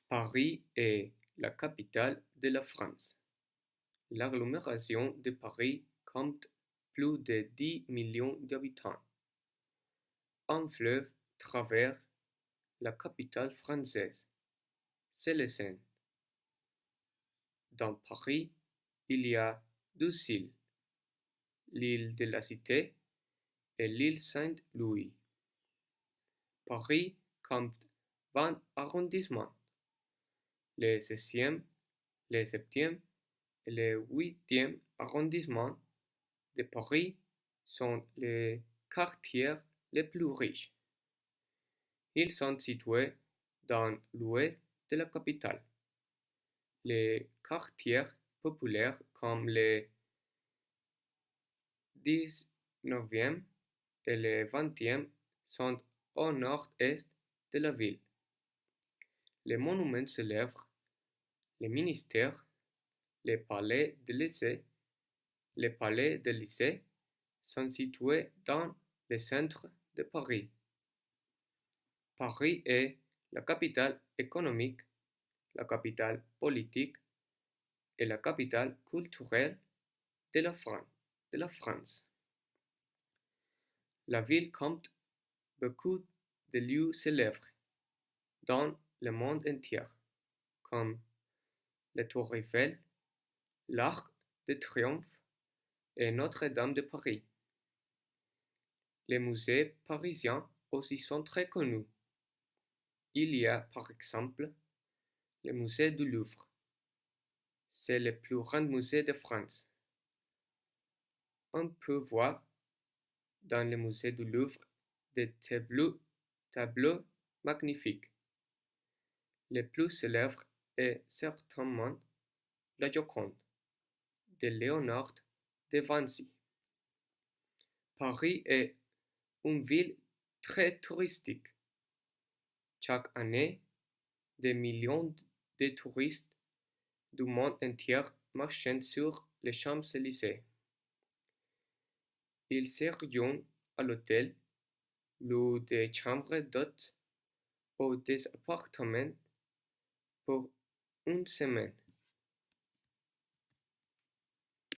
Paris est la capitale de la France. L'agglomération de Paris compte plus de 10 millions d'habitants. Un fleuve traverse la capitale française, c'est le Seine. Dans Paris, il y a deux îles, l'île de la Cité et l'île Saint-Louis. Paris compte 20 arrondissements. Le 16e, le 7e et le 8e arrondissement de Paris sont les quartiers les plus riches. Ils sont situés dans l'ouest de la capitale. Les quartiers populaires comme le 19e et le 20e sont au nord-est de la ville. Les monuments célèbres, les ministères, les palais de l'Élysée sont situés dans le centre de Paris. Paris est la capitale économique, la capitale politique et la capitale culturelle de la France. La ville compte beaucoup de lieux célèbres dans le monde entier, comme la Tour Eiffel, l'Arc de Triomphe et Notre-Dame de Paris. Les musées parisiens aussi sont très connus. Il y a par exemple le musée du Louvre. C'est le plus grand musée de France. On peut voir dans le musée du Louvre des tableaux magnifiques. Le plus célèbre est certainement la Joconde de Léonard de Vinci. Paris est une ville très touristique. Chaque année, des millions de touristes du monde entier marchent sur les Champs-Élysées. Ils se réunissent à l'hôtel, louent des chambres d'hôtes ou des appartements pour une semaine.